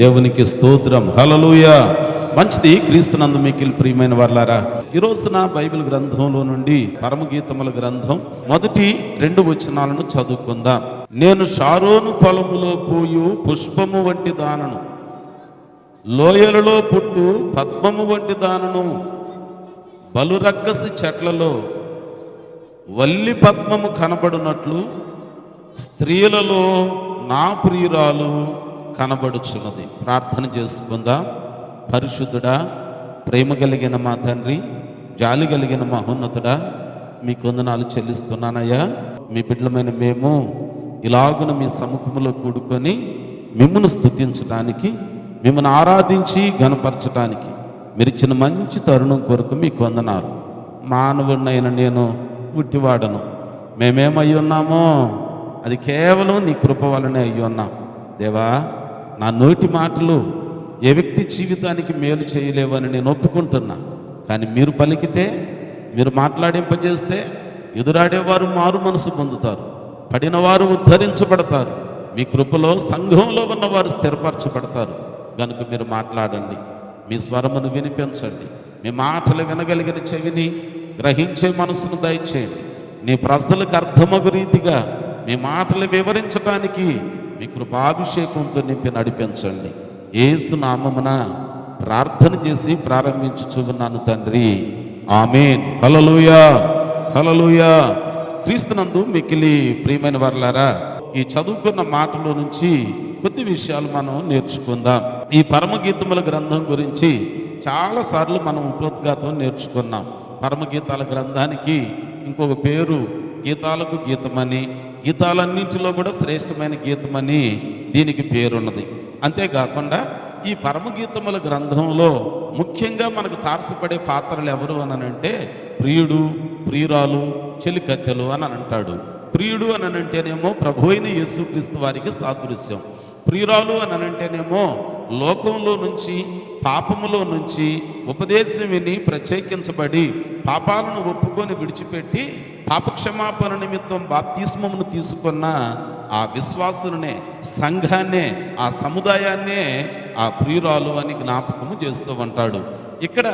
దేవునికి స్తోత్రం. హల్లెలూయా. మంచిది. క్రీస్తునందు మిక్కిలి ప్రియమైన వారలారా, ఈ రోజున బైబిల్ గ్రంథంలో నుండి పరమగీతముల గ్రంథం మొదటి 2 వచనాలను చదువుకుందాం. నేను షారోను పొలములో పూయు పుష్పము వంటి దానను, లోయలలో పుట్టు పద్మము వంటి దానను, బలురక్కసి చెట్లలో వల్లి పద్మము కనబడునట్లు స్త్రీలలో నా ప్రియురాలు కనబడుచున్నది. ప్రార్థన చేసుకుందాం. పరిశుద్ధుడా, ప్రేమ కలిగిన మా తండ్రి, జాలి కలిగిన మహోన్నతుడా, మీ వందనాలు చెల్లిస్తున్నానయ్యా. మీ బిడ్డలమైన మేము ఇలాగున మీ సముఖంలో కూడుకొని మిమ్మల్ని స్తుతించడానికి, మిమ్మల్ని ఆరాధించి ఘనపరచడానికి మీరిచ్చిన మంచి తరుణం కొరకు మీకు వందనాలు. మానవుడినైన నేను ఉట్టివాడను. మేమేమై ఉన్నామో అది కేవలం నీ కృప వలనే అయ్యి ఉన్నాం. దేవా, నా నోటి మాటలు ఏ వ్యక్తి జీవితానికి మేలు చేయలేవని నేను ఒప్పుకుంటున్నా. కానీ మీరు పలికితే, మీరు మాట్లాడింపజేస్తే ఎదురాడేవారు మారు మనసు పొందుతారు, పడినవారు ఉద్ధరించబడతారు, మీ కృపలో సంఘంలో ఉన్నవారు స్థిరపరచబడతారు. కనుక మీరు మాట్లాడండి, మీ స్వరమును వినిపించండి, మీ మాటలు వినగలిగిన చెవిని, గ్రహించే మనసును దయచేయండి. నీ ప్రజలకు అర్థమగు రీతిగా మీ మాటలు వివరించడానికి మీ కృపాభిషేకంతో నింపి నడిపించండి. యేసు నామమున ప్రార్థన చేసి ప్రారంభించుచున్నాను తండ్రి, ఆమేన్. హల్లెలూయా, హల్లెలూయా. క్రీస్తునందు మిక్కిలి ప్రియమైన వారలారా, ఈ చదువుకున్న మాటలో నుంచి కొద్ది విషయాలు మనం నేర్చుకుందాం. ఈ పరమగీతముల గ్రంథం గురించి చాలాసార్లు మనం ఉపోద్ఘాతం నేర్చుకున్నాం. పరమగీతాల గ్రంథానికి ఇంకొక పేరు గీతాలకు గీతమని, గీతాలన్నింటిలో కూడా శ్రేష్టమైన గీతమని దీనికి పేరున్నది. అంతేకాకుండా ఈ పరమగీతముల గ్రంథంలో ముఖ్యంగా మనకు తారసపడే పాత్రలు ఎవరు అని అంటే ప్రియుడు, ప్రియురాలు, చెలికత్తెలు అని అంటాడు. ప్రియుడు అని అంటేనేమో ప్రభు అయిన యేసుక్రీస్తు వారికి సాదృశ్యం. ప్రియురాలు అని అంటేనేమో లోకంలో నుంచి, పాపములో నుంచి ఉపదేశం విని ప్రత్యేకించబడి పాపాలను ఒప్పుకొని విడిచిపెట్టి పాపక్షమాపణ నిమిత్తం బాప్తిస్మమును తీసుకున్న ఆ విశ్వాసులనే, సంఘాన్నే, ఆ సముదాయాన్నే ఆ ప్రియురాలు అని జ్ఞాపకము చేస్తూ ఉంటాడు. ఇక్కడ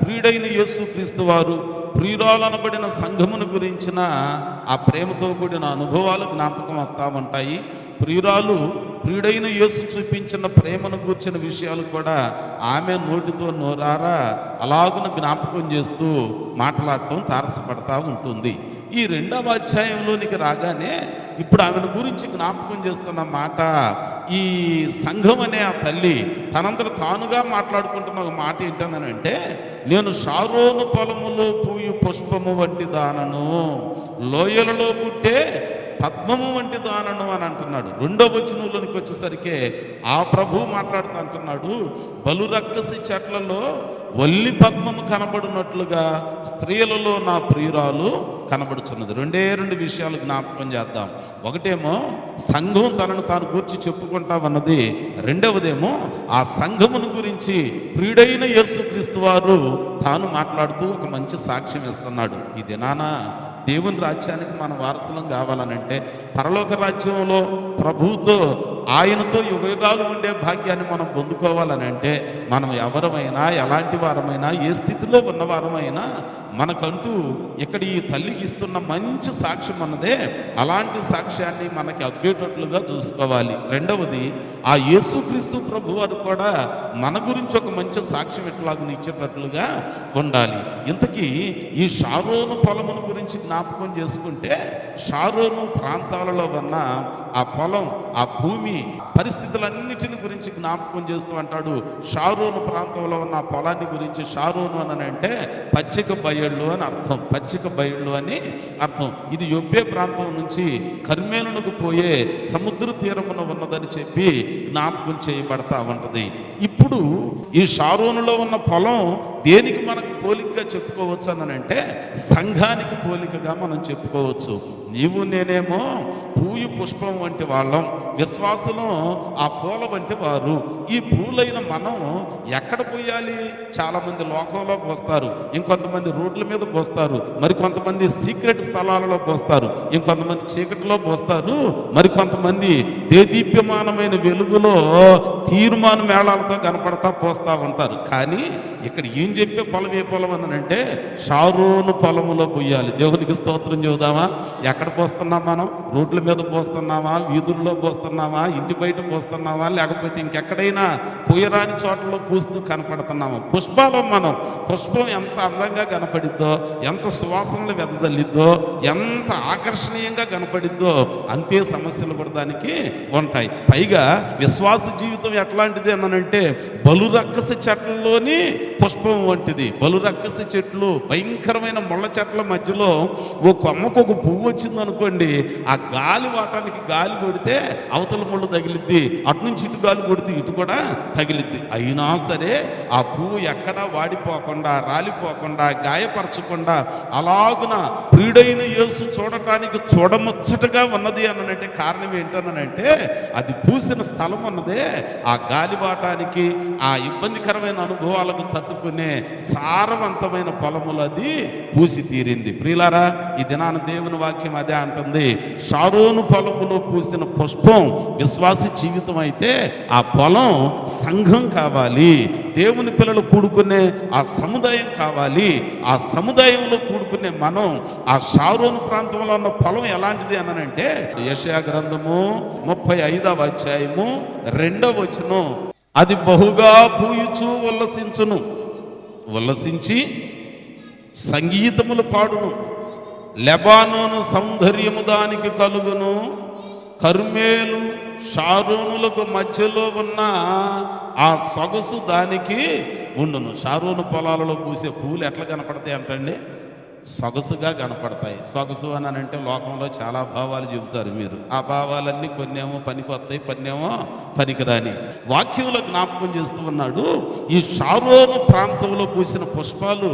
ప్రియుడైన యేసుక్రీస్తు వారు ప్రియురాలు అనబడిన సంఘమును గురించిన ఆ ప్రేమతో కూడిన అనుభవాలు జ్ఞాపకం వస్తూ ఉంటాయి. ప్రియురాలు ప్రియుడైన యేసు చూపించిన ప్రేమను కూర్చిన విషయాలు కూడా ఆమె నోటితో నోరారా అలాగున జ్ఞాపకం చేస్తూ మాట్లాడటం తారసపడతా ఉంటుంది. ఈ 2వ అధ్యాయంలోనికి రాగానే ఇప్పుడు ఆమెను గురించి జ్ఞాపకం చేస్తున్న మాట, ఈ సంఘం అనే ఆ తల్లి తనంతట తానుగా మాట్లాడుకుంటున్న ఒక మాట ఏంటనంటే, నేను షారోను పొలములో పూయు పుష్పము వంటి దానను, లోయలలో పుట్టే పద్మము వంటి దానను అని అంటున్నాడు. 2వ వచనంలోనికి వచ్చేసరికి ఆ ప్రభువు మాట్లాడుతూ అంటున్నాడు, బలురక్కసి చెట్లలో వల్లి పద్మము కనబడినట్లుగా స్త్రీలలో నా ప్రియురాలు కనబడుచున్నది. 2 విషయాలు జ్ఞాపకం చేద్దాం. ఒకటేమో సంఘం తనను తాను గురించి చెప్పుకుంటా ఉన్నది, రెండవదేమో ఆ సంఘమును గురించి ప్రియుడైన యేసుక్రీస్తు వారు తాను మాట్లాడుతూ ఒక మంచి సాక్ష్యం ఇస్తున్నాడు. ఈ దినాన దేవుని రాజ్యానికి మనం వారసులం కావాలనంటే, పరలోక రాజ్యంలో ప్రభువుతో, ఆయనతో యుగయుగాలు ఉండే భాగ్యాన్ని మనం పొందుకోవాలని అంటే, మనం ఎవరమైనా, ఎలాంటి వారమైనా, ఏ స్థితిలో ఉన్నవారమైనా మనకంటూ ఇక్కడ ఈ తల్లికి ఇస్తున్న మంచి సాక్ష్యం అన్నదే, అలాంటి సాక్ష్యాన్ని మనకి అగ్గేటట్లుగా చూసుకోవాలి. రెండవది, ఆ యేసుక్రీస్తు ప్రభు వారు కూడా మన గురించి ఒక మంచి సాక్ష్యం ఎట్లాగని ఇచ్చేటట్లుగా ఉండాలి. ఇంతకీ ఈ షారోను పొలమును గురించి జ్ఞాపకం చేసుకుంటే, షారోను ప్రాంతాలలో ఉన్న ఆ పొలం, ఆ భూమి పరిస్థితులన్నిటిని గురించి జ్ఞాపకం చేస్తూ అంటాడు. షారోను ప్రాంతంలో ఉన్న పొలాన్ని గురించి, షారోను అని అంటే పచ్చిక బయళ్ళు అని అర్థం, పచ్చిక బయళ్ళు అని అర్థం. ఇది యొప్పే ప్రాంతం నుంచి కర్మేలునకు పోయే సముద్ర తీరమున ఉన్నదని చెప్పి జ్ఞాపకం చేయబడతా ఉంటది. ఇప్పుడు ఈ షారోనులో ఉన్న పొలం దేనికి మనకు పోలికగా చెప్పుకోవచ్చు అని అంటే, సంఘానికి పోలికగా మనం చెప్పుకోవచ్చు. నీవు నేనేమో పూయు పుష్పం వంటి వాళ్ళం, విశ్వాసులు ఆ పూల వంటి వారు. ఈ పూలైన మనం ఎక్కడ పోయాలి? చాలామంది లోకంలో పోస్తారు, ఇంకొంతమంది రోడ్ల మీద పోస్తారు, మరికొంతమంది సీక్రెట్ స్థలాలలో పోస్తారు, ఇంకొంతమంది చీకటిలో పోస్తారు, మరికొంతమంది దేదీప్యమానమైన వెలుగులో తీర్మాన మేళాలతో కనపడతా పోస్తూ ఉంటారు. కానీ ఇక్కడ ఏం చెప్పే పొలం ఏ పొలం అనంటే షారోను పొలములో పోయాలి. దేవునికి స్తోత్రం చెబుదామా? ఎక్కడ పోస్తున్నాం మనం? రోడ్ల మీద పోస్తున్నామా, వీధుల్లో పోస్తున్నామా, ఇంటి బయట పోస్తున్నామా, లేకపోతే ఇంకెక్కడైనా పోయరాని చోట్లలో పూస్తూ కనపడుతున్నామా? పుష్పాలు మనం. పుష్పం ఎంత అందంగా కనపడిద్దో, ఎంత సువాసనలు వెదజల్లిద్దో, ఎంత ఆకర్షణీయంగా కనపడిద్దో అంతే సమస్యలు కూడా దానికి ఉంటాయి. పైగా విశ్వాస జీవితం ఎట్లాంటిది అనంటే బలురక్కస చెట్లలోని పుష్పం వంటిది. బలురక్కస చెట్లు భయంకరమైన ముళ్ళ చెట్ల మధ్యలో ఓ కొమ్మకు ఒక పువ్వు వచ్చింది అనుకోండి, ఆ గాలి వాటానికి గాలి కొడితే అవతల ముళ్ళు తగిలిద్ది, అటు నుంచి ఇటు గాలి కొడితే ఇటు కూడా తగిలిద్ది. అయినా సరే ఆ పువ్వు ఎక్కడా వాడిపోకుండా, రాలిపోకుండా, గాయపరచకుండా అలాగున ప్రియుడైన యేసు చూడటానికి చూడముచ్చటగా ఉన్నది అనంటే కారణం ఏంటనంటే అది పూసిన స్థలం ఉన్నదే ఆ గాలిబాటానికి, ఆ ఇబ్బందికరమైన అనుభవాలకు తట్టుకునే సారవంతమైన పొలములు అది పూసి తీరింది. ప్రియులారా, ఈ దినాన దేవుని వాక్యం అదే అంటుంది. షారోను పొలములో పూసిన పుష్పం విశ్వాసి జీవితం అయితే ఆ పొలం సంఘం కావాలి. దేవుని పిల్లలు కూడుకునే ఆ సముదాయం కావాలి. ఆ సముదాయంలో కూడుకునే మనం ఆ షారోను ప్రాంతంలో ఉన్న పొలం ఎలాంటిది అనంటే యెషయా గ్రంథము 35వ అధ్యాయము 2వ వచనం, అది బహుగా పూయుచు ఉల్లసించును, ఉల్లసించి సంగీతములు పాడును, లెబానోను సౌందర్యము దానికి కలుగును, కర్మేలు షారోనులకు మధ్యలో ఉన్న ఆ సొగసు దానికి ఉండును. షారోను పొలాలలో పూసే పూలు ఎట్లా కనపడతాయి అంటండి? సొగసుగా కనపడతాయి. సొగసు అని అంటే లోకంలో చాలా భావాలు చెబుతారు మీరు. ఆ భావాలన్నీ కొన్నేమో పనికి వస్తాయి, కొన్నేమో పనికిరాని. వాక్యంలో జ్ఞాపకం చేస్తూ ఉన్నాడు, ఈ షారోను ప్రాంతంలో పూసిన పుష్పాలు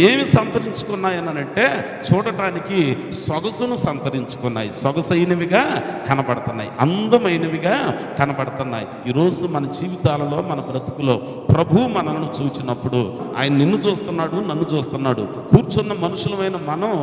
ఏమి సంతరించుకున్నాయనంటే చూడటానికి సొగసును సంతరించుకున్నాయి, సొగసైనవిగా కనపడుతున్నాయి, అందమైనవిగా కనపడుతున్నాయి. ఈరోజు మన జీవితాలలో, మన బ్రతుకులో ప్రభు మనల్ని చూచినప్పుడు ఆయన నిన్ను చూస్తున్నాడు, నన్ను చూస్తున్నాడు. కూర్చున్న మనుషులమైన మనం,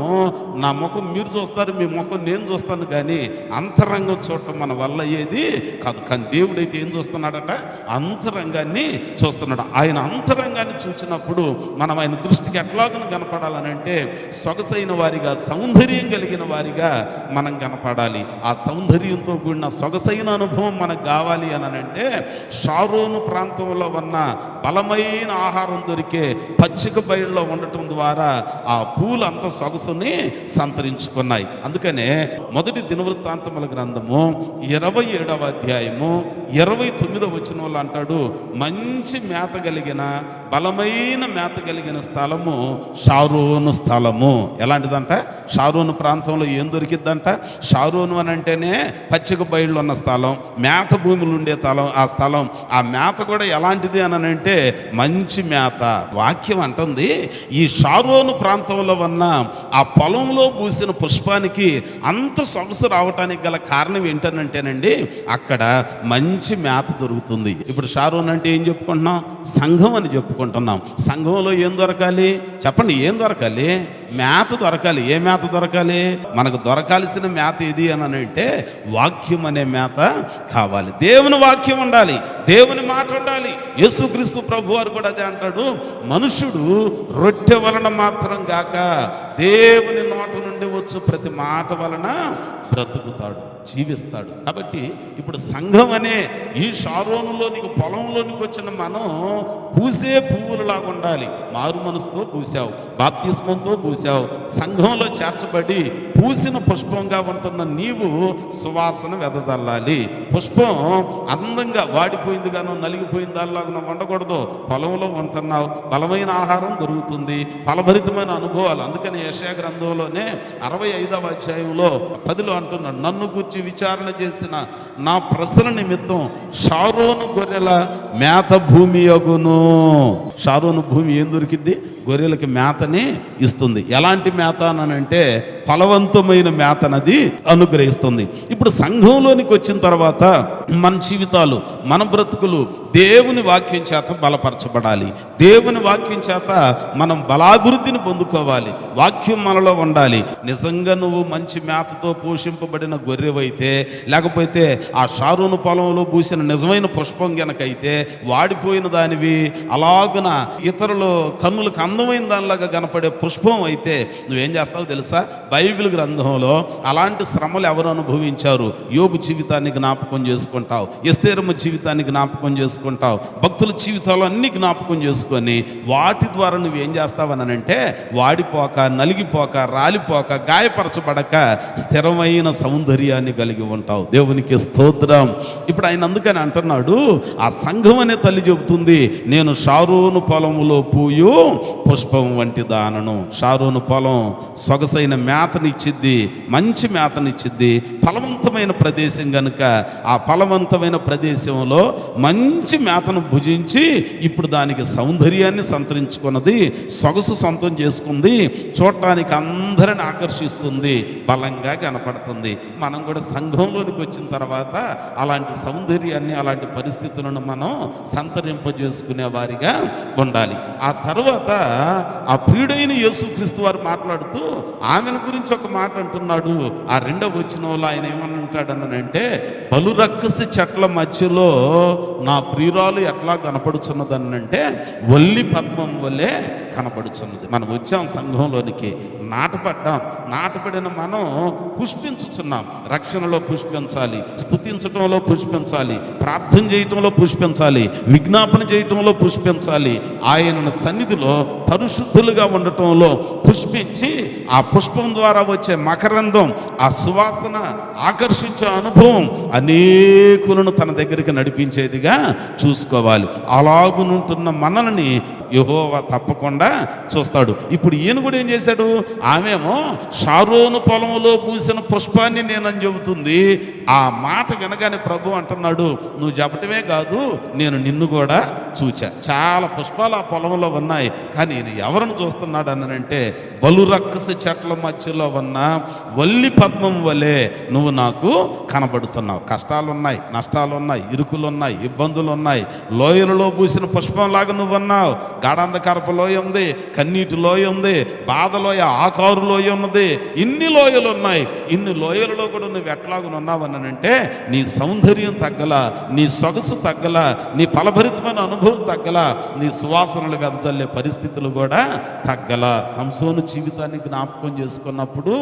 నా ముఖం మీరు చూస్తారు, మీ ముఖం నేను చూస్తాను, కానీ అంతరంగం చూడటం మన వల్ల అయ్యేది కాదు. కానీ దేవుడైతే ఏం చూస్తున్నాడట? అంతరంగాన్ని చూస్తున్నాడు. ఆయన అంతరంగాన్ని చూచినప్పుడు మనం ఆయన దృష్టికి ఎట్లాగను కనపడాలనంటే సొగసైన వారిగా, సౌందర్యం కలిగిన వారిగా మనం కనపడాలి. ఆ సౌందర్యంతో కూడిన సొగసైన అనుభవం మనకు కావాలి అనంటే షారోను ప్రాంతంలో ఉన్న బలమైన ఆహారం దొరికే పచ్చిక బయళ్ళలో ఉండటం ద్వారా ఆ పూలు అంత సొగసుని సంతరించుకున్నాయి. అందుకనే మొదటి దినవృత్తాంతముల గ్రంథము 27వ అధ్యాయము 29వ వచనంలో అంటాడు, మంచి మేత కలిగిన, బలమైన మేత కలిగిన స్థలము షారోను స్థలము. ఎలాంటిదంట? షారోను ప్రాంతంలో ఏం దొరికిద్దంట? షారోను అని అంటేనే పచ్చిక బయళ్ళు ఉన్న స్థలం, మేత భూములు ఉండే స్థలం. ఆ స్థలం, ఆ మేత కూడా ఎలాంటిది అని అంటే మంచి మేత. వాక్యం అంటుంది, ఈ షారోను ప్రాంతంలో ఉన్న ఆ పొలంలో పూసిన పుష్పానికి అంత సొగసు రావటానికి గల కారణం ఏంటనంటేనండి అక్కడ మంచి మేత దొరుకుతుంది. ఇప్పుడు షారోన్ అంటే ఏం చెప్పుకుంటున్నాం? సంఘం అని చెప్పుకుంటున్నాం. సంఘంలో ఏం దొరకాలి చెప్పండి? ఏం దొరకాలి? మేత దొరకాలి. ఏ మేత దొరకాలి? మనకు దొరకాల్సిన మేత ఏది అని అంటే వాక్యం అనే మేత కావాలి. దేవుని వాక్యం ఉండాలి, దేవుని మాట ఉండాలి. యేసుక్రీస్తు ప్రభు వారు కూడా అదే అంటాడు, మనుషుడు రొట్టె వలన మాత్రం గాక దేవుని నోట నుండి వచ్చు ప్రతి మాట వలన బ్రతుకుతాడు, జీవిస్తాడు. కాబట్టి ఇప్పుడు సంఘం అనే ఈ షారోనులోనికి, పొలంలోనికి వచ్చిన మనం పూసే పువ్వులలాగా ఉండాలి. మారు మనసుతో పూసావు, బాప్తిస్మంతో పూసావు, సంఘంలో చేర్చబడి పూసిన పుష్పంగా ఉంటున్న నీవు సువాసన వెదజల్లాలి. పుష్పం అందంగా వాడిపోయింది గానో నలిగిపోయిన దానిలాగా ఉండకూడదు. పొలంలో ఉంటున్నావు, బలమైన ఆహారం దొరుకుతుంది, ఫలభరితమైన అనుభవాలు. అందుకని యెషయా గ్రంథంలోనే 65వ అధ్యాయంలో 10లో అంటున్నాడు, నన్ను గురించి విచారణ చేసిన నా ప్రజల నిమిత్తం షారోను గొర్రెల మేత భూమి యగును. షారోను భూమి ఏం దొరికింది? గొర్రెలకి మేతని ఇస్తుంది. ఎలాంటి మేత అనంటే ఫలవంతమైన మేతనది అనుగ్రహిస్తుంది. ఇప్పుడు సంఘంలోనికి వచ్చిన తర్వాత మన జీవితాలు, మన బ్రతుకులు దేవుని వాక్యం చేత బలపరచబడాలి. దేవుని వాక్యం చేత మనం బలాభివృద్ధిని పొందుకోవాలి. వాక్యం మనలో ఉండాలి. నిజంగా నువ్వు మంచి మేతతో పోషింపబడిన గొర్రెవైతే, లేకపోతే ఆ షారోను పొలంలో పూసిన నిజమైన పుష్పం గనకైతే, వాడిపోయిన దానివి అలాగున ఇతరులు కన్నులకు అందమైన దానిలాగా కనపడే పుష్పం అయితే నువ్వేం చేస్తావు తెలుసా? బైబిల్ గ్రంథంలో అలాంటి శ్రమలు ఎవరు అనుభవించారు? యోబు జీవితాన్ని జ్ఞాపకం చేసుకుంటావు, ఎస్తేరమ్మ జీవితాన్ని జ్ఞాపకం చేసుకుంటావు, భక్తుల జీవితాలు అన్ని జ్ఞాపకం చేసుకొని వాటి ద్వారా నువ్వేం చేస్తావనంటే వాడిపోక, నలిగిపోక, రాలిపోక, గాయపరచబడక స్థిరమైన సౌందర్యాన్ని కలిగి ఉంటావు. దేవునికి స్తోత్రం. ఇప్పుడు ఆయన అందుకని అంటున్నాడు, ఆ సంఘం అనే తల్లి చెబుతుంది, నేను షారోను పొలములో పూయు పుష్పం వంటి దానను. షారోను పొలం సొగసైన మేతనిచ్చిద్ది, మంచి మేతనిచ్చిద్ది, ఫలవంతమైన ప్రదేశం కనుక ఆ ఫలవంతమైన ప్రదేశంలో మంచి మేతను భుజించి ఇప్పుడు దానికి సౌందర్యాన్ని సంతరించుకున్నది, సొగసు సొంతం చేసుకుంది, చూడటానికి అందరిని ఆకర్షిస్తుంది, బలంగా కనపడుతుంది. మనం కూడా సంఘంలోనికి వచ్చిన తర్వాత అలాంటి సౌందర్యాన్ని, అలాంటి పరిస్థితులను మనం సంతరింపజేసుకునే వారిగా ఉండాలి. ఆ తర్వాత ఆ ప్రియుడైన యేసుక్రీస్తు వారు మాట్లాడుతూ ఆమెను గురించి ఒక మాట అంటున్నాడు. ఆ 2వ వచనంలో ఆయన ఏమనంటాడనంటే, బలురక్కసి చెట్ల మధ్యలో నా ప్రియురాలు ఎట్లా కనపడుచున్నదనంటే వల్లి పద్మం వల్లే కనపడుచున్నది. మనం వచ్చాం సంఘంలోనికి, నాటపడిన మనం పుష్పించుచున్నాం. రక్షణలో పుష్పించాలి, స్తుతించడంలో పుష్పించాలి, ప్రార్థన చేయటంలో పుష్పించాలి, విజ్ఞాపన చేయటంలో పుష్పించాలి, ఆయన సన్నిధిలో పరిశుద్ధులుగా ఉండటంలో పుష్పించి ఆ పుష్పం ద్వారా వచ్చే మకరందం, ఆ సువాసన ఆకర్షించే అనుభవం అనేకులను తన దగ్గరికి నడిపించేదిగా చూసుకోవాలి. అలాగునుంటున్న మనల్ని యెహోవా తప్పకుండా చూస్తాడు. ఇప్పుడు ఈయన కూడా ఏం చేశాడు? ఆమెమో షారోను పొలంలో పూసిన పుష్పాన్ని నేనని చెబుతుంది. ఆ మాట వినగానే ప్రభు అంటున్నాడు, నువ్వు చెప్పటమే కాదు, నేను నిన్ను కూడా చూచా. చాలా పుష్పాలు ఆ పొలంలో ఉన్నాయి, కానీ నేను ఎవరిని చూస్తున్నాడు అనంటే బలురక్కసి చెట్ల మధ్యలో ఉన్న వల్లి పద్మం వలె నువ్వు నాకు కనబడుతున్నావు. కష్టాలున్నాయి, నష్టాలున్నాయి, ఇరుకులున్నాయి, ఇబ్బందులు ఉన్నాయి, లోయలలో పూసిన పుష్పంలాగా నువ్వు ఉన్నావు. గాఢాంధకారపు లోయ ఉంది, కన్నీటి లోయ ఉంది, బాధలోయ, ఆకారు లోయ ఉన్నది, ఇన్ని లోయలు ఉన్నాయి. ఇన్ని లోయలలో కూడా నువ్వు ఎట్లాగునున్నావు అనంటే నీ సౌందర్యం తగ్గల, నీ సొగసు తగ్గల, నీ ఫలభరితమైన అనుభవం తగ్గల, నీ సువాసనలు వెదజల్లే పరిస్థితులు కూడా తగ్గల. సంసోను జీవితాన్ని జ్ఞాపకం చేసుకున్నప్పుడు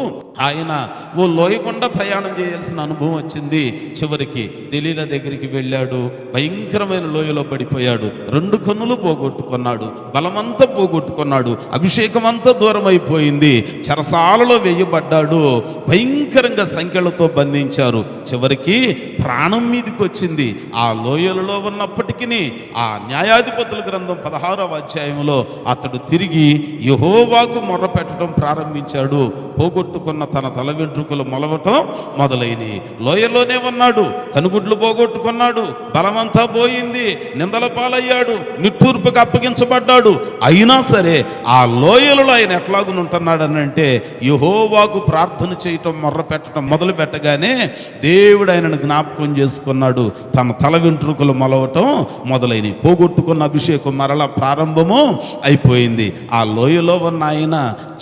ఆయన ఓ లోయకుండా ప్రయాణం చేయాల్సిన అనుభవం వచ్చింది. చివరికి దెలీలా దగ్గరికి వెళ్ళాడు, భయంకరమైన లోయలో పడిపోయాడు, 2 కన్నులు పోగొట్టుకున్నాడు, బలమంతా పోగొట్టుకున్నాడు, అభిషేకం అంతా దూరం అయిపోయింది, చెరసాలలో వేయబడ్డాడు, భయంకరంగా సంఖ్యలతో బంధించారు, చివరికి ప్రాణం మీదకి వచ్చింది. ఆ లోయలలో ఉన్నప్పటికీ ఆ న్యాయాధిపతుల గ్రంథం 16వ అధ్యాయంలో అతడు తిరిగి యెహోవాకు మొర్ర పెట్టడం ప్రారంభించాడు. పోగొట్టుకున్న తన తల వెంట్రుకలు మొలవటం మొదలైనవి. లోయలోనే ఉన్నాడు, కనుగుడ్లు పోగొట్టుకున్నాడు, బలమంతా పోయింది, నిందల పాలయ్యాడు, నిట్టూర్పుకు అప్పగించబడ్డాడు. అయినా సరే ఆ లోయలలో ఆయన ఎట్లాగునుంటున్నాడు అనంటే యెహోవాకు ప్రార్థన చేయటం, మొర్ర పెట్టడం మొదలు పెట్టగానే దేవుడు ఆయనను జ్ఞాపకం చేసుకున్నాడు. తన తల వెంట్రుకలు మొలవటం మొదలైనవి. పోగొట్టుకున్న అభిషేకం మరలా ప్రారంభము అయిపోయింది. ఆ లోయలో ఉన్న ఆయన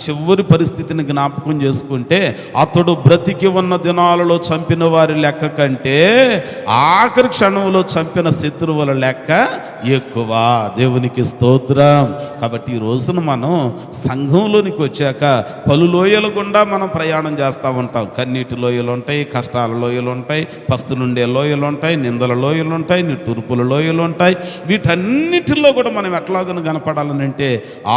చివరి పరిస్థితిని జ్ఞాపకం చేసుకుంటే అతడు బ్రతికి ఉన్న దినాలలో చంపిన వారి లెక్క కంటే ఆఖరి క్షణంలో చంపిన శత్రువుల లెక్క ఎక్కువ. దేవునికి స్తోత్రం. కాబట్టి ఈ రోజున మనం సంఘంలోనికి వచ్చాక పలు లోయల గుండా మనం ప్రయాణం చేస్తూ ఉంటాం. కన్నీటి లోయలు ఉంటాయి, కష్టాల లోయలు ఉంటాయి, పస్తులుండే లోయలు ఉంటాయి, నిందల లోయలు ఉంటాయి, నిట్టూర్పుల లోయలు ఉంటాయి. వీటన్నిటిలో కూడా మనం ఎట్లాగను కనపడాలనంటే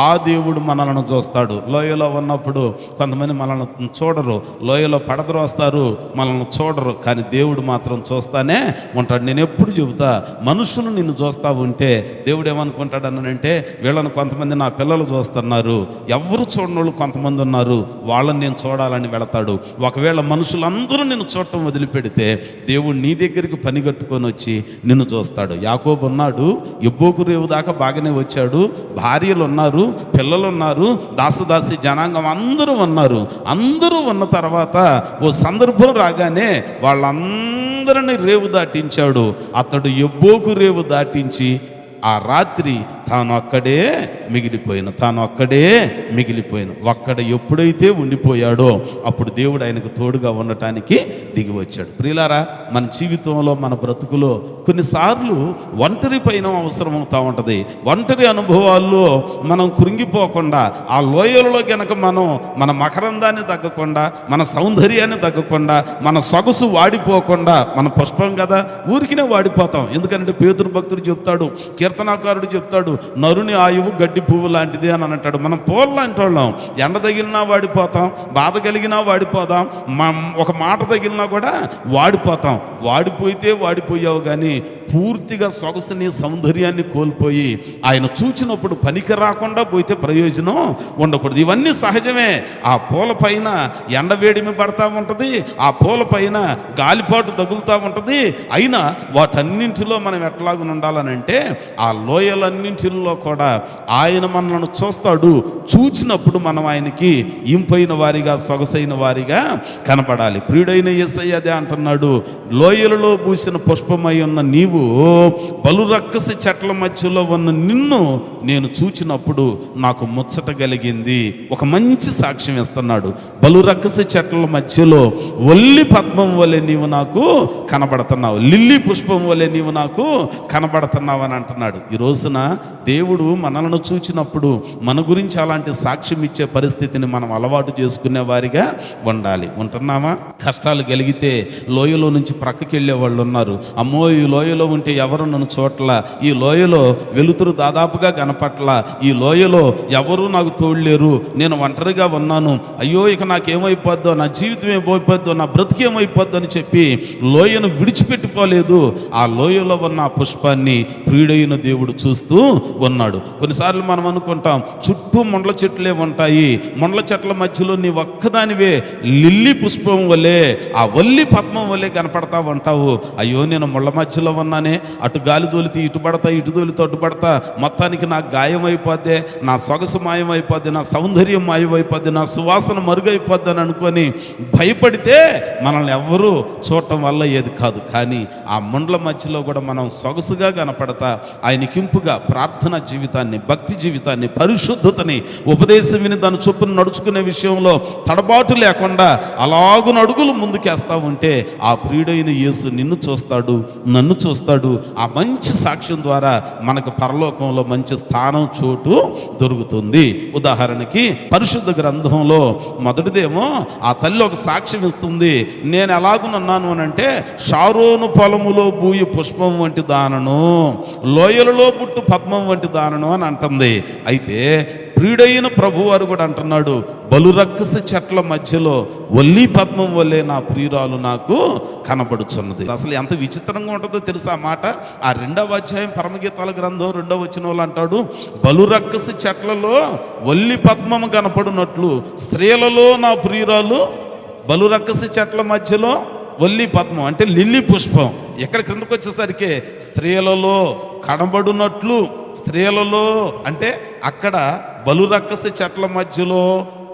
ఆ దేవుడు మనలను చూస్తాడు. లోయలో ఉన్నప్పుడు కొంతమంది మనల్ని చూడరు, లోయలో పడద్రోస్తారు, మనల్ని చూడరు, కానీ దేవుడు మాత్రం చూస్తానే ఉంటాడు. నేను ఎప్పుడు చెబుతా, మనుషులు నిన్ను చూస్తూ ఉంటే దేవుడు ఏమనుకుంటాడనంటే, వీళ్ళని కొంతమంది నా పిల్లలు చూస్తున్నారు, ఎవరు చూడనోళ్ళు కొంతమంది ఉన్నారు, వాళ్ళని నేను చూడాలని వెళతాడు. ఒకవేళ మనుషులందరూ నిన్ను చూడటం వదిలిపెడితే దేవుడు నీ దగ్గరికి పని కట్టుకొని వచ్చి నిన్ను చూస్తాడు. యాకోబు ఉన్నాడు, ఎబ్బోకు రేవు దాకా బాగానే వచ్చాడు, భార్యలు ఉన్నారు, పిల్లలు ఉన్నారు, దాసదాసి జనాంగం అందరూ ఉన్నారు. అందరూ ఉన్న తర్వాత ఓ సందర్భం రాగానే వాళ్ళందరినీ రేవు దాటించాడు. అతడు ఎబ్బోకు రేవు దాటించి ఆ రాత్రి తాను అక్కడే మిగిలిపోయిన ఒక్కడ ఎప్పుడైతే ఉండిపోయాడో అప్పుడు దేవుడు ఆయనకు తోడుగా ఉండటానికి దిగి వచ్చాడు. ప్రియులారా, మన జీవితంలో, మన బ్రతుకులో కొన్నిసార్లు ఒంటరి పైన అవసరం అవుతూ ఉంటుంది. ఒంటరి అనుభవాల్లో మనం కృంగిపోకుండా, ఆ లోయలలో గనక మనం మన మకరందాన్ని తగ్గకుండా, మన సౌందర్యాన్ని తగ్గకుండా, మన సొగసు వాడిపోకుండా, మన పుష్పం కదా ఊరికినే వాడిపోతాం. ఎందుకంటే పేతురు భక్తుడు చెప్తాడు, కీర్తనాకారుడు చెప్తాడు, నరుని ఆయువు గడ్డి పువ్వు లాంటిది అని అంటాడు. మనం పూలు లాంటి వాళ్ళం. ఎండ తగిలినా వాడిపోతాం, బాధ కలిగినా వాడిపోతాం, ఒక మాట తగిలినా కూడా వాడిపోతాం. వాడిపోయావు కానీ పూర్తిగా సొగసుని, సౌందర్యాన్ని కోల్పోయి ఆయన చూచినప్పుడు పనికి రాకుండా పోతే ప్రయోజనం ఉండకూడదు. ఇవన్నీ సహజమే. ఆ పూల పైన ఎండవేడిమి పడతా ఉంటుంది, ఆ పూల పైన గాలిపాటు తగులుతూ ఉంటుంది. అయినా వాటన్నింటిలో మనం ఎట్లాగా ఉండాలనంటే, ఆ లోయలన్నింటిలో కూడా ఆయన మనల్ని చూస్తాడు. చూచినప్పుడు మనం ఆయనకి ఇంపైన వారిగా, సొగసైన వారిగా కనపడాలి. ప్రియుడైన యేసయ్య అదే అంటున్నాడు, లోయలలో పూసిన పుష్పమై ఉన్న నీవు బలురక్కసి చెట్ల మధ్యలో ఉన్న నిన్ను నేను చూచినప్పుడు నాకు ముచ్చట కలిగింది. ఒక మంచి సాక్ష్యం ఇస్తున్నాడు. బలురక్కసి చెట్ల మధ్యలో ఒల్లి పద్మం వలె నీవు నాకు కనబడుతున్నావు, లిల్లీ పుష్పం వలె నీవు నాకు కనబడుతున్నావు అని అంటున్నాడు. ఈ రోజున దేవుడు మనలను చూచినప్పుడు మన గురించి అలాంటి సాక్ష్యం ఇచ్చే పరిస్థితిని మనం అలవాటు చేసుకునే వారిగా ఉండాలి. ఉంటున్నామా? కష్టాలు కలిగితే లోయలో నుంచి ప్రక్కకి వెళ్ళే వాళ్ళు ఉన్నారు. అమ్మో, ఈ లోయలో ఉంటే ఎవరు నన్ను చూడట్ల, ఈ లోయలో వెలుతురు దాదాపుగా కనపట్ల, ఈ లోయలో ఎవరు నాకు తోడలేరు, నేను ఒంటరిగా ఉన్నాను, అయ్యో ఇక నాకేమైపోద్దో, నా జీవితం ఏమైపోద్దో, నా బ్రతికేమైపోద్దో అని చెప్పి లోయను విడిచిపెట్టిపోలేదు. ఆ లోయలో ఉన్న ఆ పుష్పాన్ని ప్రియుడైన దేవుడు చూస్తూ ఉన్నాడు. కొన్నిసార్లు మనం అనుకుంటాం చుట్టూ ముండ్ల చెట్లే ఉంటాయి, ముండ్ల చెట్ల మధ్యలో నీ ఒక్కదానివే లిల్లీ పుష్పం వలె, ఆ వల్లి పద్మం వలె కనపడతా ఉంటావు. అయ్యో నేను ముళ్ళ మధ్యలో ఉన్నానే, అటు గాలి తోలితే ఇటు పడతా, ఇటు తోలితే అటు పడతా, మొత్తానికి నాకు గాయం అయిపోద్ది, నా సొగసు మాయమైపోద్ది, నా సౌందర్యం మాయమైపోద్ది, నా సువాసన మరుగైపోద్ది అని అనుకొని భయపడితే మనల్ని ఎవ్వరూ చూడటం వల్ల ఏది కాదు. కానీ ఆ ముండ్ల మధ్యలో కూడా మనం సొగసుగా కనపడతా ఆయనకింపుగా ప్రార్థన జీవితాన్ని, భక్తి జీవితాన్ని, పరిశుద్ధతని, ఉపదేశం విని దాని చొప్పున నడుచుకునే విషయంలో తడబాటు లేకుండా అలాగున అడుగులు ముందుకేస్తా ఉంటే ఆ ప్రియుడైన యేసు నిన్ను చూస్తాడు, నన్ను చూస్తాడు. ఆ మంచి సాక్ష్యం ద్వారా మనకు పరలోకంలో మంచి స్థానం, చోటు దొరుకుతుంది. ఉదాహరణకి పరిశుద్ధ గ్రంథంలో మొదటిదేమో ఆ తల్లి ఒక సాక్ష్యం ఇస్తుంది, నేను ఎలాగునున్నాను అని అంటే, షారోను పొలములో బూయి పుష్పం వంటి దానను, లోయలలో పుట్టు పద్మం వంటి దానను అని అంటుంది. అయితే ప్రియుడైన ప్రభువారు కూడా అంటున్నాడు, బలురక్కసి చెట్ల మధ్యలో ఒల్లి పద్మం వల్లే నా ప్రియురాలు నాకు కనబడుచున్నది. అసలు ఎంత విచిత్రంగా ఉంటుందో తెలుసా మాట. ఆ 2వ అధ్యాయం పరమగీతాల గ్రంథం 2వ వచనంలో అంటాడు, బలురక్కసి చెట్లలో ఒల్లి పద్మము కనపడునట్లు స్త్రీలలో నా ప్రియురాలు బలురక్కసి చెట్ల మధ్యలో ఒల్లి పద్మం అంటే లిల్లీ పుష్పం. ఎక్కడ కిందకు వచ్చేసరికి స్త్రీలలో కనబడునట్లు, స్త్రీలలో అంటే అక్కడ బలురక్కసి చెట్ల మధ్యలో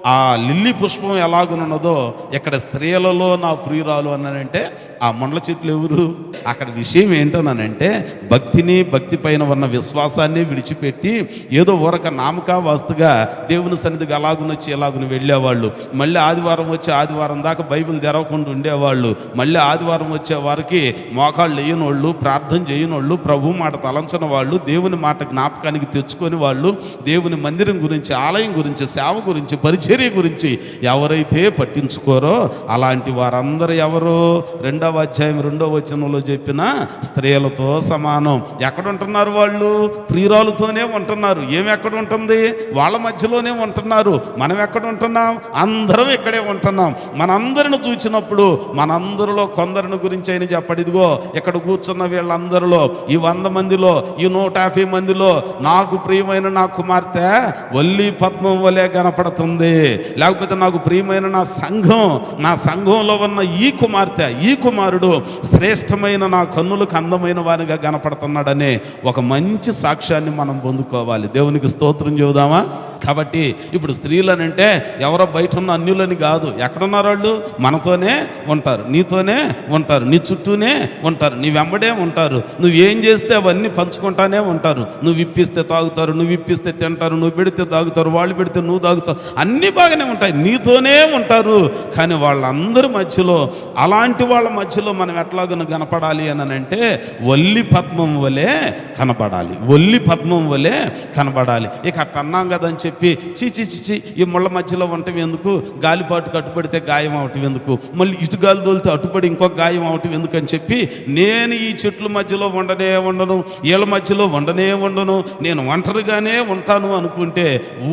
ఆ లిల్లీ పుష్పం ఎలాగున్నదో ఇక్కడ స్త్రీలలో నా ప్రియురాలు అన్నానంటే ఆ ముండ్ల చెట్లు ఎవరు? అక్కడ విషయం ఏంటనంటే భక్తిని, భక్తి పైన ఉన్న విశ్వాసాన్ని విడిచిపెట్టి ఏదో ఊరక నామకా వాస్తుగా దేవుని సన్నిధికి అలాగునొచ్చి ఎలాగుని వెళ్ళేవాళ్ళు, మళ్ళీ ఆదివారం వచ్చి ఆదివారం దాకా బైబిల్ తెరవకుండా ఉండేవాళ్ళు, మళ్ళీ ఆదివారం వచ్చే వారికి మోకాళ్ళు వేయనోళ్ళు, ప్రార్థన చేయనోళ్ళు, ప్రభు మాట తలంచని వాళ్ళు, దేవుని మాట జ్ఞాపకానికి తెచ్చుకొని వాళ్ళు, దేవుని మందిరం గురించి, ఆలయం గురించి, సేవ గురించి, పరిచర్య గురించి ఎవరైతే పట్టించుకోరో అలాంటి వారందరూ ఎవరో 2వ అధ్యాయం 2వ వచనంలో చెప్పిన స్త్రీలతో సమానం. ఎక్కడ ఉంటున్నారు వాళ్ళు? ప్రియురాలుతోనే ఉంటున్నారు. ఏమి ఎక్కడ ఉంటుంది? వాళ్ళ మధ్యలోనే ఉంటున్నారు. మనం ఎక్కడ ఉంటున్నాం? అందరం ఇక్కడే ఉంటున్నాం. మనందరిని చూసినప్పుడు మనందరిలో కొందరిని గురించి అయినా చెప్పడు. ఇదిగో ఇక్కడ కూర్చున్న వీళ్ళందరిలో, ఈ 100 మందిలో, ఈ 150 మందిలో నాకు ప్రియమైన నా కుమార్తె వల్లి పద్మం వలె కనపడుతుంది. లేకపోతే నాకు ప్రియమైన నా సంఘంలో ఉన్న ఈ కుమార్తె, ఈ కుమారుడు శ్రేష్టమైన నా కన్నులకు అందమైన వానిగా కనపడుతున్నాడనే ఒక మంచి సాక్ష్యాన్ని మనం పొందుకోవాలి. దేవునికి స్తోత్రం చెబుదామా? కాబట్టి ఇప్పుడు స్త్రీలనంటే ఎవరో బయట ఉన్న అన్యులని కాదు. ఎక్కడున్నారు వాళ్ళు? మనతోనే ఉంటారు, నీతోనే ఉంటారు, నీ చుట్టూనే ఉంటారు, నీ వెంబడే ఉంటారు. నువ్వేం చేస్తే అవన్నీ పంచుకుంటానే ఉంటారు. నువ్వు ఇప్పిస్తే తాగుతారు, నువ్వు ఇప్పిస్తే తింటారు, నువ్వు పెడితే తాగుతారు, వాళ్ళు పెడితే నువ్వు తాగుతావు, అన్నీ బాగానే ఉంటాయి, నీతోనే ఉంటారు. కానీ వాళ్ళందరి మధ్యలో, అలాంటి వాళ్ళ మధ్యలో మనం ఎట్లాగో కనపడాలి అని అంటే వల్లి పద్మం వలె కనపడాలి. వల్లి పద్మం వలె కనపడాలి. ఇక అట్ట అన్నాం కదా అని చెప్పి చీచి ఈ ముళ్ళ మధ్యలో ఉండటం ఎందుకు, గాలిపాటు కట్టుబడితే గాయం అవటం ఎందుకు, మళ్ళీ ఇటు గాలి తోలితే అటుపడి ఇంకొక గాయం అవటం ఎందుకు అని చెప్పి నేను ఈ చెట్ల మధ్యలో ఉండను, వీళ్ళ మధ్యలో ఉండను, నేను ఒంటరిగానే ఉంటాను అనుకుంటే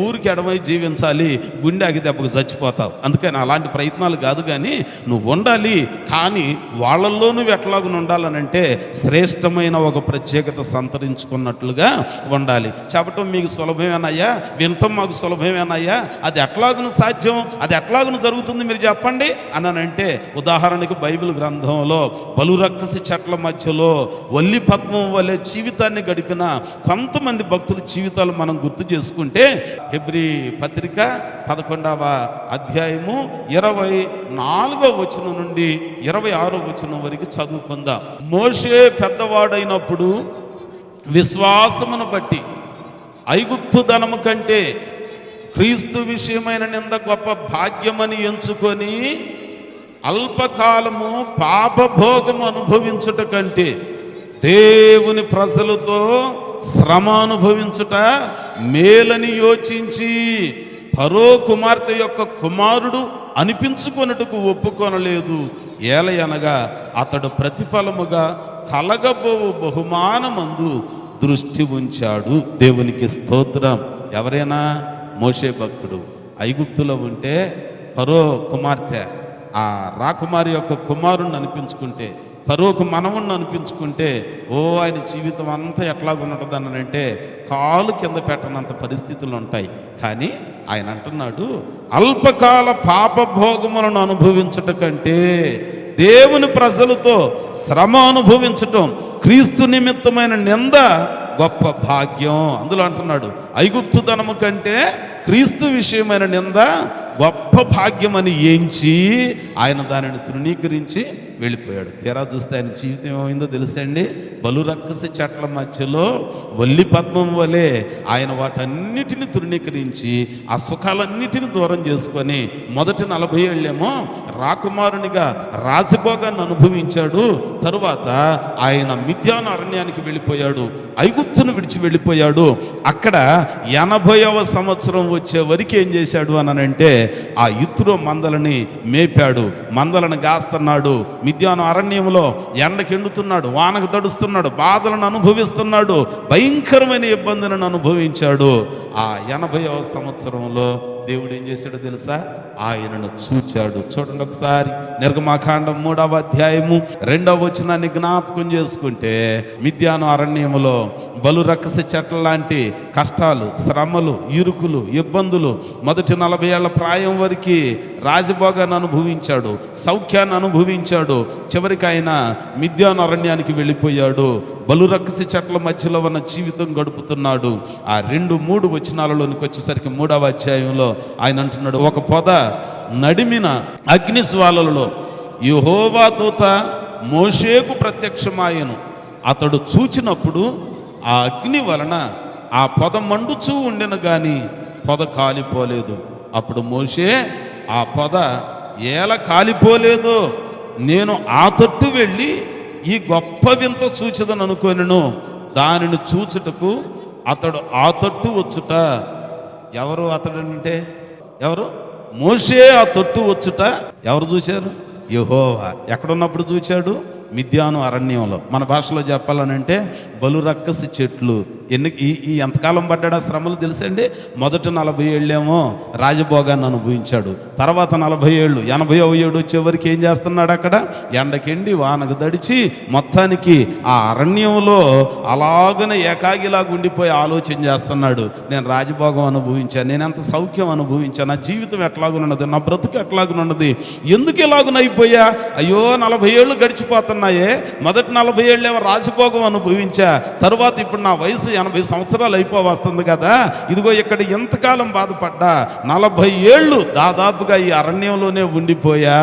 ఊరికి ఎడమై జీవించాలి, గుండె ఆగి దెబ్బకు చచ్చిపోతావు. అందుకని అలాంటి ప్రయత్నాలు కాదు. కానీ నువ్వు ఉండాలి, కానీ వాళ్ళల్లో నువ్వు ఎట్లాగుని ఉండాలనంటే శ్రేష్టమైన ఒక ప్రత్యేకత సంతరించుకున్నట్లుగా ఉండాలి. చెప్పటం మీకు సులభమేనయ్యా, వినటం మాకు సులభమేనయ్యా, అది ఎట్లాగును సాధ్యం, అది ఎట్లాగును జరుగుతుంది మీరు చెప్పండి అనంటే, ఉదాహరణకు బైబిల్ గ్రంథంలో బలురక్కసి చెట్ల మధ్యలో వల్లి పద్మం వలె జీవితాన్ని గడిపిన కొంతమంది భక్తుల జీవితాలు మనం గుర్తు చేసుకుంటే, హెబ్రీ పత్రిక 11వ అధ్యాయము 24వ వచనం నుండి 26వ వచనం వరకు చదువుకుందాం. మోషే పెద్దవాడైనప్పుడు విశ్వాసమును బట్టి ఐగుప్తు ధనము కంటే క్రీస్తు విషయమైన నింద గొప్ప భాగ్యమని ఎంచుకొని అల్పకాలము పాపభోగము అనుభవించుట కంటే దేవుని ప్రజలతో శ్రమ అనుభవించుట మేలని యోచించి ఫరో కుమార్తె యొక్క కుమారుడు అనిపించుకొనుటకు ఒప్పుకొనలేదు. ఏలయనగా అతడు ప్రతిఫలముగా కలగబోవు బహుమానమందు దృష్టి ఉంచాడు. దేవునికి స్తోత్రం. ఎవరైనా మోషే భక్తుడు ఐగుప్తులో ఉంటే ఫరో కుమార్తె ఆ రాకుమారి యొక్క కుమారుణ్ణి అనిపించుకుంటే, ఫరోకు మనవుణ్ణి అనిపించుకుంటే ఆయన జీవితం అంతా ఎట్లాగుంటుంది అంటే కాలు కింద పెట్టనంత పరిస్థితులు ఉంటాయి. కానీ ఆయన అంటున్నాడు, అల్పకాల పాపభోగములను అనుభవించట కంటే దేవుని ప్రజలతో శ్రమ అనుభవించటం, క్రీస్తు నిమిత్తమైన నింద గొప్ప భాగ్యం. అందులో అంటున్నాడు, ఐగుప్తు ధనము కంటే క్రీస్తు విషయమైన నింద గొప్ప భాగ్యమని ఎంచి ఆయన దానిని తృణీకరించి వెళ్ళిపోయాడు. తీరా చూస్తే ఆయన జీవితం ఏమైందో తెలుసండి. బలురక్కసి చెట్ల మధ్యలో వల్లి పద్మం వలె ఆయన వాటన్నిటిని తృణీకరించి ఆ సుఖాలన్నిటిని దూరం చేసుకొని మొదటి 40 ఏళ్ళేమో రాకుమారునిగా రాజభోగాన్ని అనుభవించాడు. తరువాత ఆయన మిద్యాను అరణ్యానికి వెళ్ళిపోయాడు, ఐగుప్తును విడిచి వెళ్ళిపోయాడు. అక్కడ 80వ సంవత్సరం వచ్చే వరకు ఏం చేశాడు అనంటే ఆ ఇత్రో మందలని మేపాడు, మందలను గాస్తున్నాడు. మిద్యాను అరణ్యంలో ఎండకి ఎండుతున్నాడు, వానకు తడుస్తున్నాడు, బాధలను అనుభవిస్తున్నాడు, భయంకరమైన ఇబ్బందులను అనుభవించాడు. ఆ 80వ సంవత్సరంలో దేవుడు ఏం చేశాడో తెలుసా? ఆయనను చూచాడు. చూడండి ఒకసారి నిర్గమాకాండం 3వ అధ్యాయము 2వ వచనాన్ని జ్ఞాపకం చేసుకుంటే, మిద్యాను అరణ్యములో బలురక్కసి చెట్ల లాంటి కష్టాలు, శ్రమలు, ఇరుకులు, ఇబ్బందులు, మొదటి 40 ఏళ్ల ప్రాయం వరకు రాజభోగాన్ని అనుభవించాడు, సౌఖ్యాన్ని అనుభవించాడు. చివరికి ఆయన మిద్యాను అరణ్యానికి వెళ్ళిపోయాడు. బలురక్కసి చెట్ల మధ్యలో ఉన్న జీవితం గడుపుతున్నాడు. ఆ 2-3 వచనాలలోనికి వచ్చేసరికి 3వ అధ్యాయంలో ఆయన అంటున్నాడు, ఒక పొద నడిమిన అగ్ని జ్వాలలలో యెహోవా దూత మోషేకు ప్రత్యక్షమాయెను. అతడు చూచినప్పుడు ఆ అగ్ని వలన ఆ పొద మండుచూ ఉండెను గాని పొద కాలిపోలేదు. అప్పుడు మోషే, ఆ పొద ఎలా కాలిపోలేదు, నేను ఆ తట్టు వెళ్ళి ఈ గొప్ప వింత చూచెదను అనుకొనెను. దానిని చూచుటకు అతడు ఆ తట్టు వచ్చుట. ఎవరు అతడు అంటే? ఎవరు? మోషే ఆ తట్టు వచ్చుట ఎవరు చూశారు? యెహోవా. ఎక్కడున్నప్పుడు చూచాడు? మిద్యాను అరణ్యంలో. మన భాషలో చెప్పాలనంటే బలురక్కసి చెట్లు. ఈ ఎంతకాలం పడ్డాడు ఆ శ్రమలు తెలుసండి? మొదట 40 ఏళ్ళేమో రాజభోగాన్ని అనుభవించాడు. తర్వాత 40 ఏళ్ళు, 80వ ఏడు వచ్చేవరకు ఏం చేస్తున్నాడు? అక్కడ ఎండకెండి వానకు దడిచి మొత్తానికి ఆ అరణ్యంలో అలాగనే ఏకాగిలాగా ఉండిపోయి ఆలోచన చేస్తున్నాడు. నేను రాజభోగం అనుభవించాను, నేను ఎంత సౌఖ్యం అనుభవించాను, నా జీవితం ఎట్లాగున్నది, నా బ్రతుకు ఎట్లాగున్నది, ఎందుకు ఇలాగునైపోయా? అయ్యో 40 ఏళ్ళు గడిచిపోతున్నాయే. మొదటి 40 ఏళ్ళేమో రాజభోగం అనుభవించా, తరువాత ఇప్పుడు నా వయసు 80 సంవత్సరాలు అయిపోవస్తుంది కదా, ఇదిగో ఇక్కడ ఎంతకాలం బాధపడ్డా, 40 ఏళ్ళు దాదాపుగా ఈ అరణ్యంలోనే ఉండిపోయా.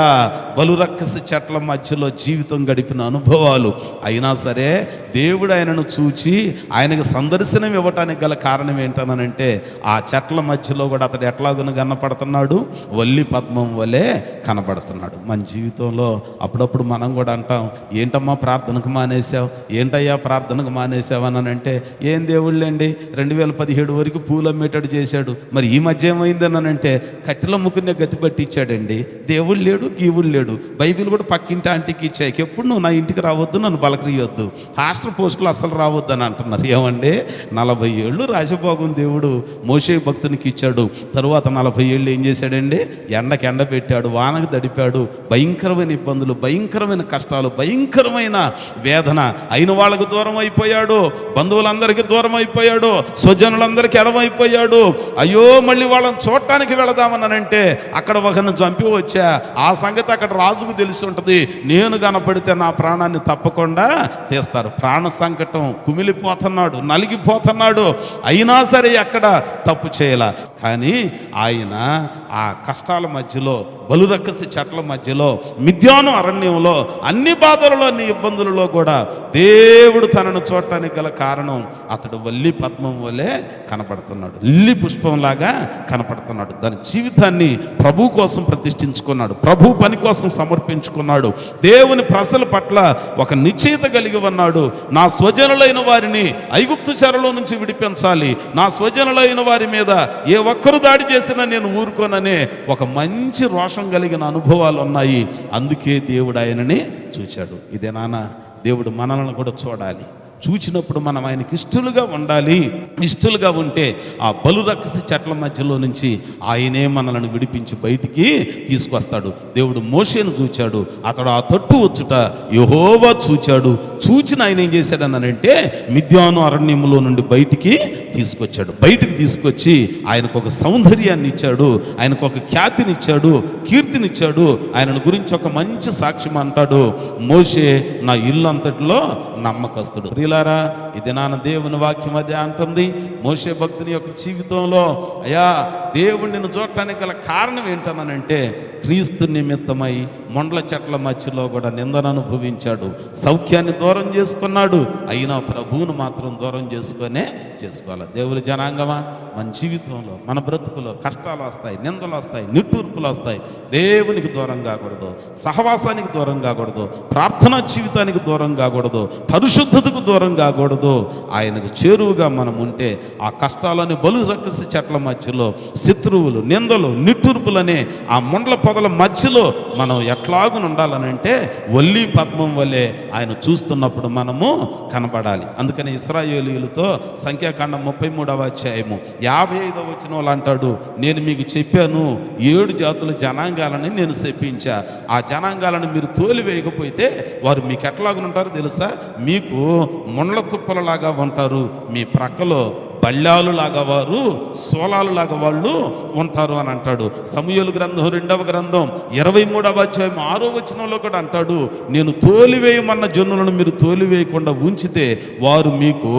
బలురక్కసి చెట్ల మధ్యలో జీవితం గడిపిన అనుభవాలు. అయినా సరే దేవుడు ఆయనను చూచి ఆయనకు సందర్శనం ఇవ్వటానికి గల కారణం ఏంటనంటే, ఆ చెట్ల మధ్యలో కూడా అతడు ఎట్లాగున కనపడుతున్నాడు? వల్లి పద్మం వలె కనపడుతున్నాడు. మన జీవితంలో అప్పుడప్పుడు మనం కూడా అంటాం, ఏంటమ్మా ప్రార్థనకు మానేసావు, ఏంటయ్యా ప్రార్థనకు మానేసావు అని అంటే, ఏం దేవుళ్ళండి 2017 వరకు పూలు అమ్మేటట్టు చేశాడు, మరి ఈ మధ్య ఏమైందని అంటే కట్టెల ముక్కునే గతి పట్టించాడండి. దేవుడు లేడు, గీవుడు లేడు. బైబిల్ కూడా పక్కింటి ఆంటీకి ఇచ్చాయి, ఎప్పుడు నువ్వు నా ఇంటికి రావద్దు, నన్ను బలకరియొద్దు, హాస్టల్ పోస్టులు అస్సలు రావద్దు అని అంటున్నారు. ఏమండి 40 ఏళ్ళు రాజభోగం దేవుడు మోషే భక్తునికి ఇచ్చాడు. తరువాత 40 ఏళ్ళు ఏం చేశాడండి? ఎండకి ఎండ పెట్టాడు, వానకు దడిపాడు, భయంకరమైన ఇబ్బందులు, భయంకరమైన కష్టాలు, భయంకరమైన వేదన. అయిన వాళ్ళకు దూరం అయిపోయాడు, బంధువులందరికీ దూరం అయిపోయాడు, స్వజనులందరికీ ఎడమైపోయాడు. అయ్యో మళ్ళీ వాళ్ళని చూడటానికి వెళదామనంటే అక్కడ ఒకరిని చంపి వచ్చా. ఆ సంగతి అక్కడ రాజుకు తెలిసి ఉంటుంది. నేను కనపడితే నా ప్రాణాన్ని తప్పకుండా తీస్తారు. ప్రాణ సంకటం, కుమిలిపోతున్నాడు, నలిగిపోతున్నాడు. అయినా సరే అక్కడ తప్పు చేయాల. కానీ ఆయన ఆ కష్టాల మధ్యలో, బలురక్కసి చెట్ల మధ్యలో, మిద్యాను అరణ్యంలో, అన్ని బాధలలో, అన్ని ఇబ్బందులలో కూడా దేవుడు తనను చూడటానికి గల కారణం, అతడు వల్లి పద్మం వలె కనపడుతున్నాడు, లిల్లీ పుష్పంలాగా కనపడుతున్నాడు. దాని జీవితాన్ని ప్రభు కోసం ప్రతిష్ఠించుకున్నాడు, ప్రభు పని కోసం సమర్పించుకున్నాడు. దేవుని ప్రజల పట్ల ఒక నిశ్చయిత కలిగి ఉన్నాడు. నా స్వజనులైన వారిని ఐగుప్తు చెరలో నుంచి విడిపించాలి, నా స్వజనులైన వారి మీద ఏ ఒక్కరు దాడి చేసినా నేను ఊరుకోననే ఒక మంచి రోషం కలిగిన అనుభవాలు ఉన్నాయి. అందుకే దేవుడు ఆయనని చూచాడు. ఇదే నాన్న, దేవుడు మనల్ని కూడా చూడాలి. చూచినప్పుడు మనం ఆయనకి ఇష్టలుగా ఉండాలి. ఇష్టలుగా ఉంటే ఆ బలురక్కసి చెట్ల మధ్యలో నుంచి ఆయనే మనల్ని విడిపించి బయటికి తీసుకొస్తాడు. దేవుడు మోషేను చూచాడు, అతడు ఆ తట్టు వచ్చుట యెహోవా చూచాడు. చూచిన ఆయన ఏం చేశాడనంటే మిద్యాను అరణ్యములో నుండి బయటికి తీసుకొచ్చాడు. బయటికి తీసుకొచ్చి ఆయనకు ఒక సౌందర్యాన్ని ఇచ్చాడు, ఆయనకు ఒక ఖ్యాతినిచ్చాడు, కీర్తినిచ్చాడు. ఆయన గురించి ఒక మంచి సాక్ష్యం అంటాడు, మోషే నా ఇల్లు అంతటిలో నమ్మకస్తుడు. ప్రియులారా, ఇది నాన్న దేవుని వాక్యం అదే అంటుంది. మోషే భక్తుని యొక్క జీవితంలో అయ్యా దేవుడు నిన్ను చూడటానికి గల కారణం ఏంటనంటే, క్రీస్తు నిమిత్తమై మొండ్ల చెట్ల మధ్యలో కూడా నిందను అనుభవించాడు, సౌఖ్యాన్ని దూరం చేసుకున్నాడు. అయినా ప్రభువును మాత్రం దూరం చేసుకోవాలి. దేవుని జనాంగమా, మన జీవితంలో, మన బ్రతుకులో కష్టాలు వస్తాయి, నిందలు వస్తాయి, నిట్టూర్పులు వస్తాయి. దేవునికి దూరం కాకూడదు, సహవాసానికి దూరం కాకూడదు, ప్రార్థనా జీవితానికి దూరం కాకూడదు, పరిశుద్ధతకు దూరం కాకూడదు. ఆయనకు చేరువుగా మనం ఉంటే ఆ కష్టాలని బలురక్కసి చెట్ల మధ్యలో, శత్రువులు, నిందలు, నిట్టూర్పులనే ఆ మొండ్ల పొదల మధ్యలో మనం ఎట్లాగున ఉండాలనంటే వల్లి పద్మం వలె ఆయన చూస్తున్నప్పుడు మనము కనబడాలి. అందుకని ఇశ్రాయేలీయులతో సంఖ్యాకాండం 33వ అధ్యాయము 55వ వచనంలో అంటాడు, నేను మీకు చెప్పాను 7 జాతుల జనాంగాలని నేను చెప్పించా. ఆ జనాంగాలను మీరు తోలివేయకపోతే వారు మీకు ఎట్లాగుంటారో తెలుసా? మీకు మొండ్ల తుప్పలలాగా ఉంటారు, మీ ప్రక్కలో బల్యాలు లాగా వారు, సోలాలు లాగా వాళ్ళు ఉంటారు అని అంటాడు. సమూయేలు గ్రంథం 2వ గ్రంథం 23వ అధ్యాయం 6వ వచనంలో కూడా అంటాడు, నేను తోలివేయమన్న జనులను మీరు తోలివేయకుండా ఉంచితే వారు మీకు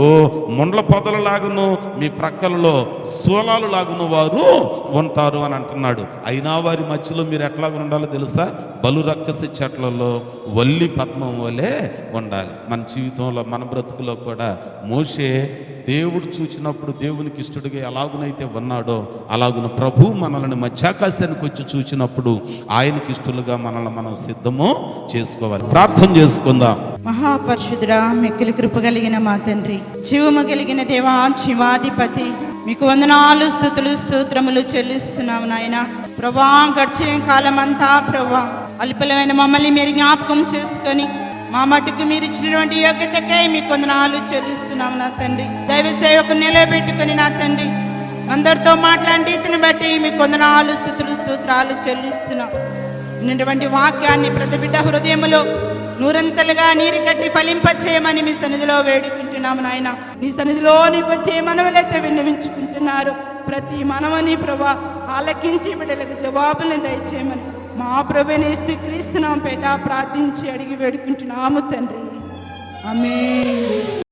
మొండ్ల పొదలలాగును, మీ ప్రక్కలలో సోలాలు లాగును వారు ఉంటారు అని అంటున్నాడు. అయినా వారి మధ్యలో మీరు ఎట్లాగా ఉండాలో తెలుసా? బలురక్కసి చెట్లలో వల్లి పద్మం వలె ఉండాలి. మన జీవితంలో, మన బ్రతుకులో కూడా మోషే దేవుడు చూచినప్పుడు దేవునికి ఇష్టడుగా ఎలాగునైతే ఉన్నాడో అలాగున ప్రభు మనల్ని మధ్యాకాశానికి వచ్చి చూచినప్పుడు ఆయనకి ఇష్టలుగా మనల్ని మనం సిద్ధము చేసుకోవాలి. ప్రార్థన చేసుకుందాం. మహాపరిశుద్ధుడా, మిక్కిలి కృప కలిగిన మా తండ్రి, జీవము కలిగిన దేవా, జీవాధిపతి, మీకు వందనాలు, స్తుతులు, స్తోత్రములు చెల్లిస్తున్నాము నాయన. ప్రభా, గడిచిన కాలం అంతా ప్రభా అల్పలమైన మమ్మల్ని మీరు జ్ఞాపకం చేసుకొని మా మటుకు మీరు ఇచ్చినటువంటి యోగ్యతకై మీకు వందనాలు చెల్లిస్తున్నాము నా తండ్రి. దైవ సేవకు నిలబెట్టుకుని నా తండ్రి అందరితో మాట్లాడి రీతిని బట్టి మీకు వందనాలు స్తుతులు స్తోత్రాలు చెల్లిస్తున్నాం. ఇటువంటి వాక్యాన్ని ప్రతి బిడ్డ హృదయములో నూరంతలుగా నీరు కట్టి ఫలింపచేయమని మీ సన్నిధిలో వేడుకుంటున్నాము నాయన. నీ సన్నిధిలో నీకు వచ్చే మనవులైతే విన్నవించుకుంటున్నారు. ప్రతి మనవని ప్రభా ఆలకించి బిడ్డలకు జవాబులను దయచేయమని మా ప్రభువైన యేసుక్రీస్తు నామమున ప్రార్థించి అడిగి వేడుకుంటున్నాము తండ్రి. ఆమేన్.